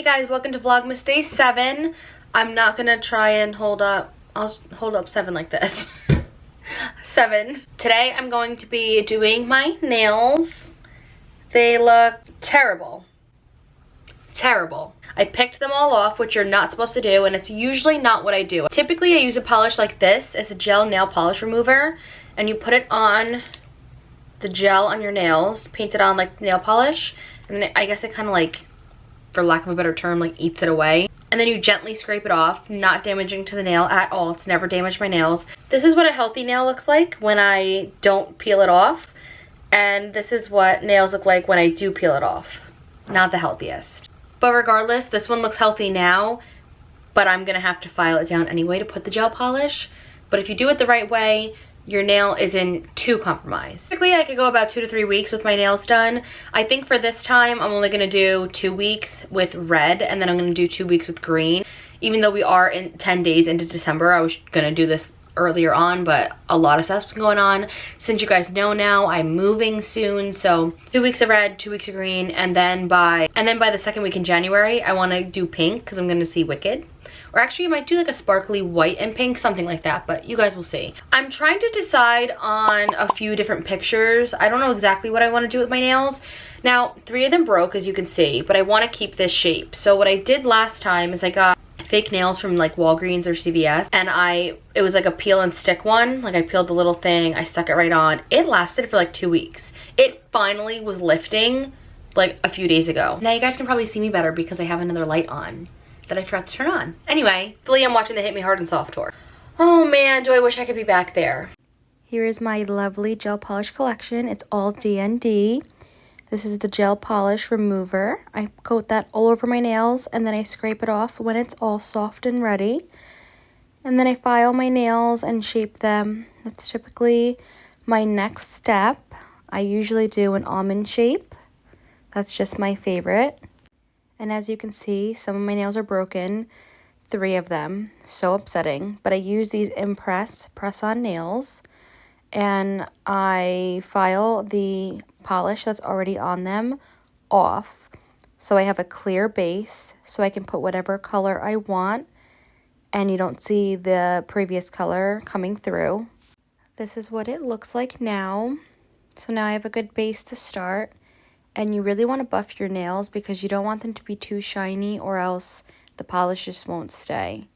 guys, welcome to Vlogmas Day 7. I'm not gonna try and hold up, I'll hold up 7 like this. 7. Today I'm going to be doing my nails. They look terrible. Terrible. I picked them all off, which you're not supposed to do, and it's usually not what I do. Typically I use a polish like this. It's a gel nail polish remover, and you put it on the gel on your nails, paint it on like nail polish, and then I guess it kind of like, for lack of a better term, like eats it away. And then you gently scrape it off, not damaging to the nail at all. It's never damaged my nails. This is what a healthy nail looks like when I don't peel it off. And this is what nails look like when I do peel it off. Not the healthiest. But regardless, this one looks healthy now, but I'm gonna have to file it down anyway to put the gel polish. But if you do it the right way, your nail isn't too compromised. Typically, I could go about 2 to 3 weeks with my nails done. I think for this time, I'm only gonna do 2 weeks with red, and then I'm gonna do 2 weeks with green. Even though we are in 10 days into December, I was gonna do this earlier on, but a lot of stuff's been going on. Since you guys know now, I'm moving soon, so 2 weeks of red, 2 weeks of green, and then by the second week in January, I wanna do pink, because I'm gonna see Wicked. Or actually, I might do like a sparkly white and pink, something like that, but you guys will see. I'm trying to decide on a few different pictures. I don't know exactly what I want to do with my nails. Now, 3 of them broke, as you can see, but I want to keep this shape. So what I did last time is I got fake nails from like Walgreens or CVS, and it was like a peel and stick one. Like I peeled the little thing, I stuck it right on. It lasted for like 2 weeks. It finally was lifting like a few days ago. Now you guys can probably see me better because I have another light on that I forgot to turn on. Anyway, I'm watching the Hit Me Hard and Soft tour. Oh man, do I wish I could be back there. Here is my lovely gel polish collection. It's all DND. This is the gel polish remover. I coat that all over my nails, and then I scrape it off when it's all soft and ready. And then I file my nails and shape them. That's typically my next step. I usually do an almond shape. That's just my favorite. And as you can see, some of my nails are broken, 3 of them, so upsetting. But I use these press-on nails, and I file the polish that's already on them off. So I have a clear base, so I can put whatever color I want, and you don't see the previous color coming through. This is what it looks like now. So now I have a good base to start. And you really want to buff your nails because you don't want them to be too shiny, or else the polish just won't stay.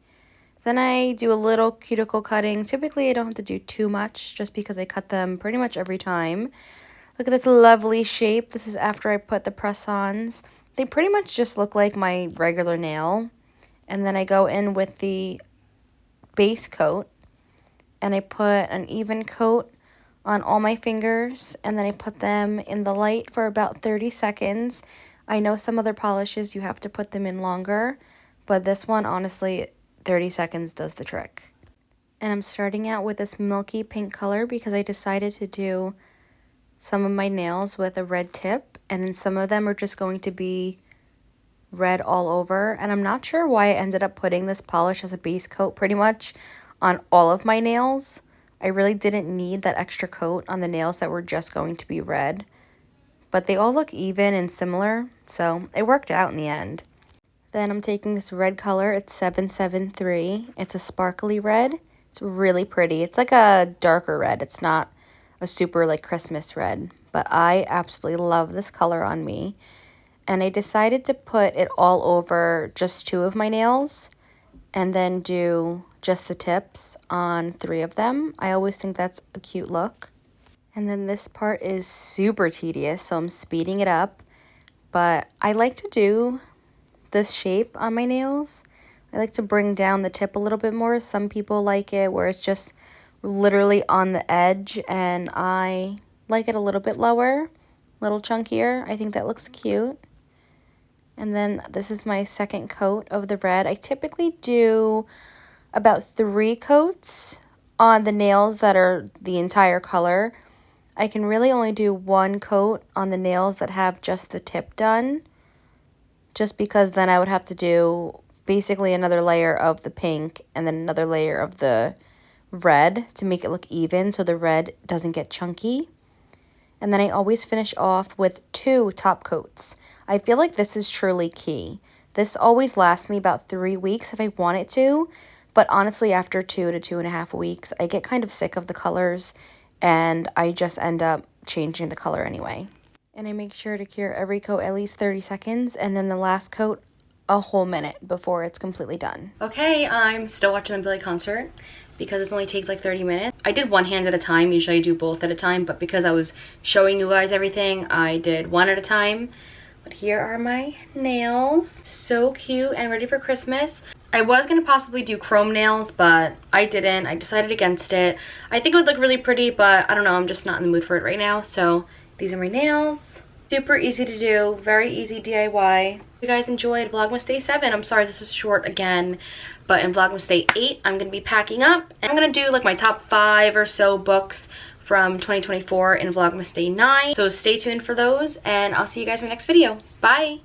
Then I do a little cuticle cutting. Typically I don't have to do too much just because I cut them pretty much every time. Look at this lovely shape. This is after I put the press-ons. They pretty much just look like my regular nail. And then I go in with the base coat, and I put an even coat on all my fingers, and then I put them in the light for about 30 seconds. I know some other polishes you have to put them in longer, but this one, honestly, 30 seconds does the trick. And I'm starting out with this milky pink color because I decided to do some of my nails with a red tip, and then some of them are just going to be red all over. And I'm not sure why I ended up putting this polish as a base coat pretty much on all of my nails. I really didn't need that extra coat on the nails that were just going to be red. But they all look even and similar, so it worked out in the end. Then I'm taking this red color. It's 773. It's a sparkly red. It's really pretty. It's like a darker red. It's not a super like Christmas red. But I absolutely love this color on me. And I decided to put it all over just 2 of my nails, and then do just the tips on 3 of them. I always think that's a cute look. And then this part is super tedious, so I'm speeding it up. But I like to do this shape on my nails. I like to bring down the tip a little bit more. Some people like it where it's just literally on the edge, and I like it a little bit lower, a little chunkier. I think that looks cute. And then this is my second coat of the red. I typically do about 3 coats on the nails that are the entire color. I can really only do 1 coat on the nails that have just the tip done, just because then I would have to do basically another layer of the pink and then another layer of the red to make it look even so the red doesn't get chunky. And then I always finish off with 2 top coats. I feel like this is truly key. This always lasts me about 3 weeks if I want it to, but honestly after 2 to 2.5 weeks, I get kind of sick of the colors and I just end up changing the color anyway. And I make sure to cure every coat at least 30 seconds and then the last coat a whole minute before it's completely done. Okay, I'm still watching the Billie concert because it only takes like 30 minutes. I did one hand at a time. Usually I do both at a time, but because I was showing you guys everything, I did one at a time. But here are my nails. So cute and ready for Christmas. I was going to possibly do chrome nails, but I didn't. I decided against it. I think it would look really pretty, but I don't know. I'm just not in the mood for it right now. So these are my nails. Super easy to do. Very easy DIY. If you guys enjoyed Vlogmas Day 7. I'm sorry this was short again. But in Vlogmas Day 8, I'm going to be packing up. And I'm going to do like my top 5 or so books from 2024 in Vlogmas Day 9. So stay tuned for those. And I'll see you guys in my next video. Bye!